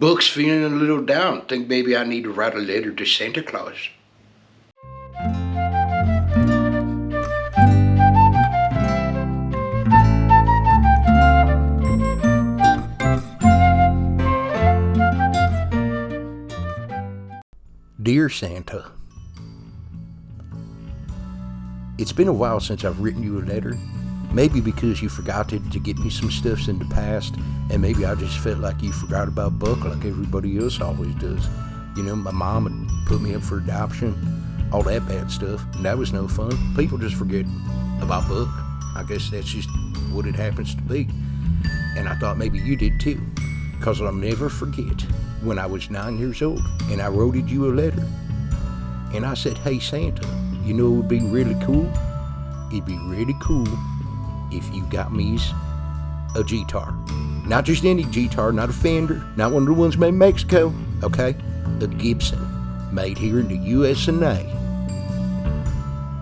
Book's feeling a little down. Think maybe I need to write a letter to Santa Claus. Dear Santa, it's been a while since I've written you a letter. Maybe because you forgot to get me some stuffs in the past, and maybe I just felt like you forgot about Buck like everybody else always does. You know, my mom had put me up for adoption, all that bad stuff, and that was no fun. People just forget about Buck. I guess that's just what it happens to be. And I thought maybe you did too, because I'll never forget when I was 9 years old, and I wrote you a letter. And I said, hey Santa, you know it would be really cool? It'd be really cool if you got me a guitar. Not just any guitar, not a Fender, not one of the ones made in Mexico, okay? A Gibson, made here in the USA.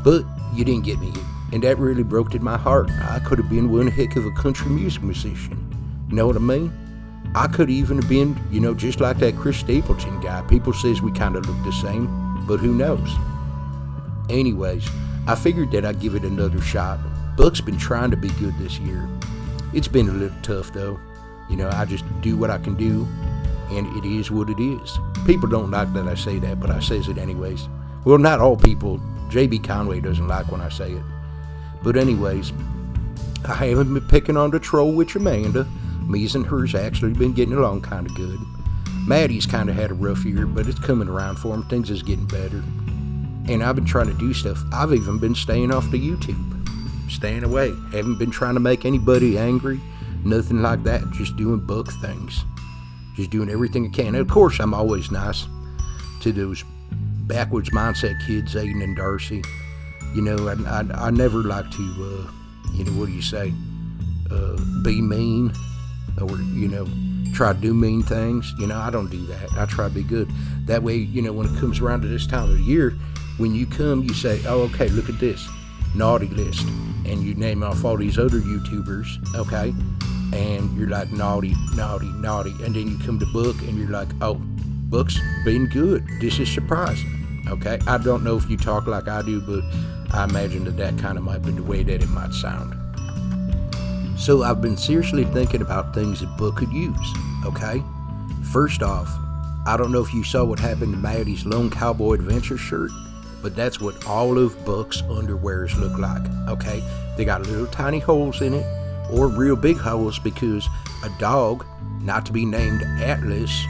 But you didn't get me it, and that really broke in my heart. I could have been one heck of a country music musician. You know what I mean? I could even have been, just like that Chris Stapleton guy. People says we kind of look the same, but who knows? Anyways, I figured that I'd give it another shot. Buck's been trying to be good this year. It's been a little tough though. I just do what I can do, and it is what it is. People don't like that I say that, but I says it anyways. Well, not all people. J.B. Conway doesn't like when I say it. But anyways, I haven't been picking on the troll with Amanda. Me's and her's actually been getting along kind of good. Maddie's kind of had a rough year, but it's coming around for him. Things is getting better. And I've been trying to do stuff. I've even been staying off the YouTube. Staying away. Haven't been trying to make anybody angry. Nothing like that. Just doing Buck things. Just doing everything I can. And of course, I'm always nice to those Backwoods Mindset kids, Aiden and Darcy. I never like to, what do you say? Be mean or, try to do mean things. I don't do that. I try to be good. That way, when it comes around to this time of the year, when you come, you say, oh, okay, look at this. Naughty list. And you name off all these other YouTubers, okay? And you're like, naughty, naughty, naughty. And then you come to Buck and you're like, oh, Buck's been good. This is surprising, okay? I don't know if you talk like I do, but I imagine that kind of might be the way that it might sound. So I've been seriously thinking about things that Buck could use, okay? First off, I don't know if you saw what happened to Maddie's Lone Cowboy Adventure shirt, but that's what all of Buck's underwears look like, okay? They got little tiny holes in it, or real big holes, because a dog, not to be named Atlas,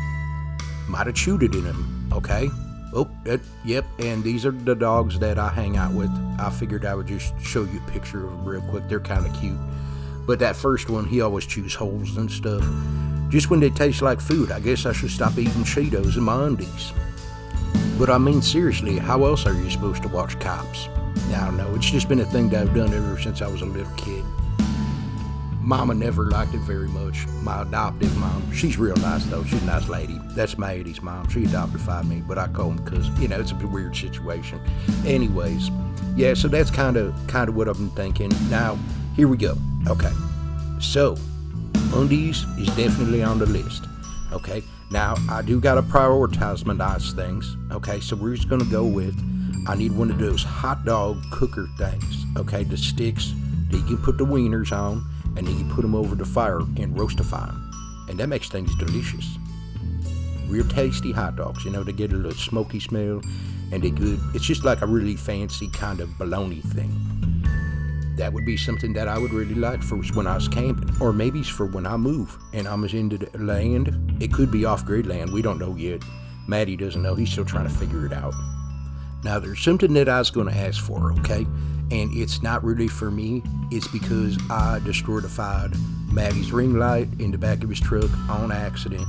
might have chewed it in them, okay? Oh, yep, and these are the dogs that I hang out with. I figured I would just show you a picture of them real quick. They're kind of cute. But that first one, he always chews holes and stuff. Just when they taste like food. I guess I should stop eating Cheetos in my undies. But I mean, seriously, how else are you supposed to watch cops? I don't know. It's just been a thing that I've done ever since I was a little kid. Mama never liked it very much. My adoptive mom. She's real nice, though. She's a nice lady. That's Maddie's mom. She adopted me, but I call him because, it's a weird situation. Anyways, yeah, so that's kind of what I've been thinking. Now, here we go. Okay. So, undies is definitely on the list. Okay. Now, I do got to prioritize my nice things. Okay. So, we're just going to go with, I need one of those hot dog cooker things. Okay. The sticks that you can put the wieners on, and then you put them over the fire and roastify them. And that makes things delicious. Real tasty hot dogs. They get a little smoky smell, and they're good. It's just like a really fancy kind of bologna thing. That would be something that I would really like for when I was camping, or maybe for when I move and I'm into the land. It could be off-grid land. We don't know yet. Maddie doesn't know. He's still trying to figure it out. Now, there's something that I was going to ask for, okay? And it's not really for me. It's because I destroyed Maddie's ring light in the back of his truck on accident.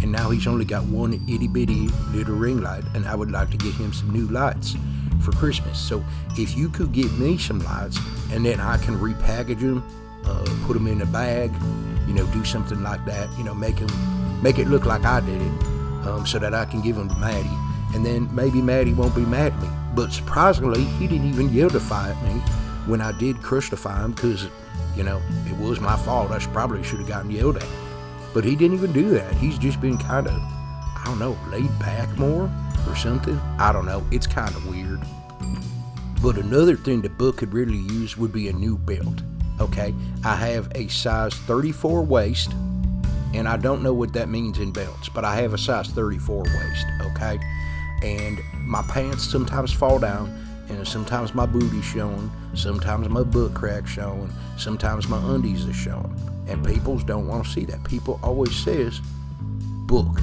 And now he's only got one itty-bitty little ring light, and I would like to get him some new lights for Christmas. So if you could get me some lights, and then I can repackage them, put them in a bag, do something like that, make it look like I did it, so that I can give them to Maddie. And then maybe Maddie won't be mad at me. But surprisingly, he didn't even yell-defy at me when I did crush-defy him, because, it was my fault. I probably should have gotten yelled at. But he didn't even do that. He's just been kind of, I don't know, laid back more or something. I don't know. It's kind of weird. But another thing the book could really use would be a new belt. Okay, I have a size 34 waist, and I don't know what that means in belts, but I have a size 34 waist, okay? And my pants sometimes fall down, and sometimes my booty's showing, sometimes my butt crack's showing, sometimes my undies are showing. And people don't want to see that. People always says, book,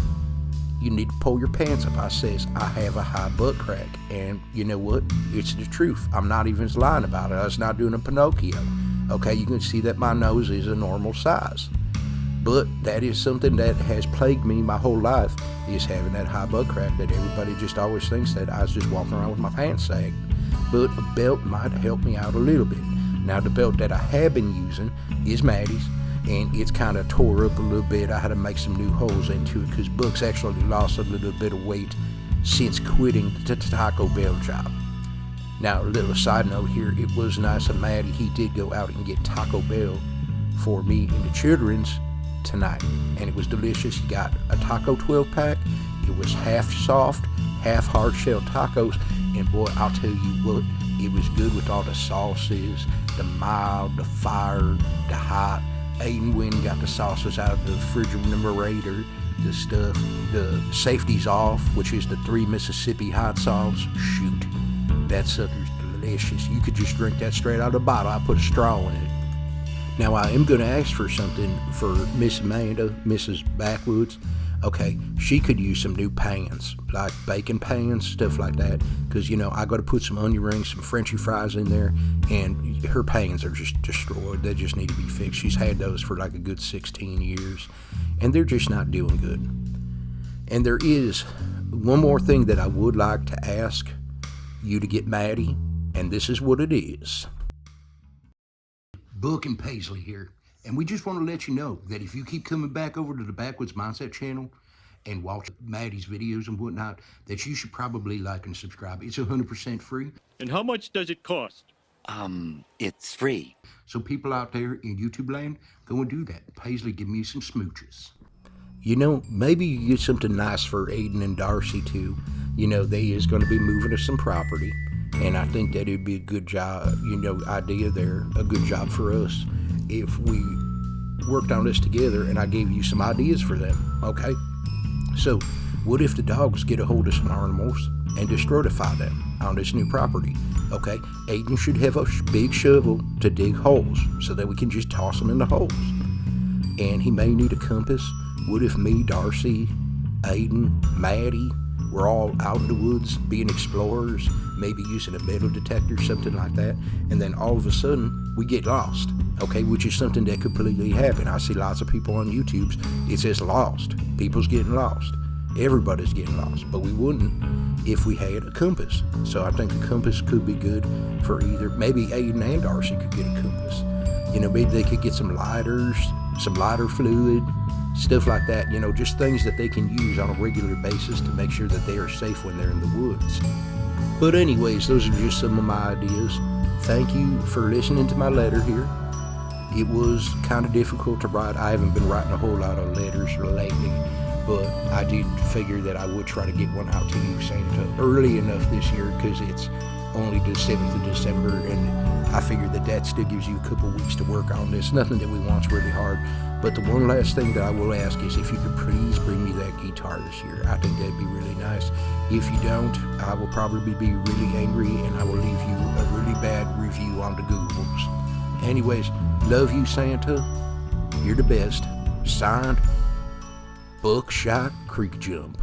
you need to pull your pants up. I says, I have a high butt crack. And you know what? It's the truth. I'm not even lying about it. I was not doing a Pinocchio. Okay, you can see that my nose is a normal size. But that is something that has plagued me my whole life, is having that high butt crack that everybody just always thinks that I was just walking around with my pants sagged. But a belt might help me out a little bit. Now the belt that I have been using is Maddie's, and it's kind of tore up a little bit. I had to make some new holes into it because Buck's actually lost a little bit of weight since quitting the Taco Bell job. Now, a little side note here, it was nice of Maddie. He did go out and get Taco Bell for me and the children's tonight, and it was delicious. He got a taco 12-pack. It was half soft, half hard-shell tacos, and boy, I'll tell you what, it was good with all the sauces, the mild, the fire, the hot. Aiden went and got the sauces out of the refrigerator, the stuff, the safety's off, which is the 3 Mississippi hot sauce. Shoot, that sucker's delicious. You could just drink that straight out of the bottle. I put a straw in it. Now, I am going to ask for something for Miss Amanda, Mrs. Backwoods. Okay, she could use some new pans, like bacon pans, stuff like that. Because, you know, I got to put some onion rings, some Frenchy fries in there, and her pans are just destroyed. They just need to be fixed. She's had those for like a good 16 years, and they're just not doing good. And there is one more thing that I would like to ask you to get Maddie, and this is what it is. Book and Paisley here, and we just want to let you know that if you keep coming back over to the Backwoods Mindset channel and watch Maddie's videos and whatnot, that you should probably like and subscribe. It's 100% free. And how much does it cost? It's free. So people out there in YouTube land, go and do that. Paisley, give me some smooches. You know, maybe you get something nice for Aiden and Darcy too. You know, they is going to be moving to some property, and I think that it'd be a good job, idea there, a good job for us if we worked on this together and I gave you some ideas for them, okay? So, what if the dogs get a hold of some animals and destroyify them on this new property, okay? Aiden should have a big shovel to dig holes so that we can just toss them in the holes. And he may need a compass. What if me, Darcy, Aiden, Maddie, we're all out in the woods being explorers, maybe using a metal detector, something like that, and then all of a sudden we get lost, okay, which is something that could completely happen. I see lots of people on YouTube, it says lost. People's getting lost. Everybody's getting lost, but we wouldn't if we had a compass. So I think a compass could be good for either, maybe Aiden and Darcy could get a compass. You know, maybe they could get some lighters, some lighter fluid, stuff like that, you know, just things that they can use on a regular basis to make sure that they are safe when they're in the woods. But anyways, those are just some of my ideas. Thank you for listening to my letter here. It was kind of difficult to write. I haven't been writing a whole lot of letters lately, but I did figure that I would try to get one out to you, Santa, early enough this year because it's only the 7th of December, and I figured that still gives you a couple weeks to work on this. Nothing that we want's really hard. But the one last thing that I will ask is if you could please bring me that guitar this year. I think that'd be really nice. If you don't, I will probably be really angry and I will leave you a really bad review on the Googles. Anyways, love you, Santa. You're the best. Signed, Buckshot Creek Jump.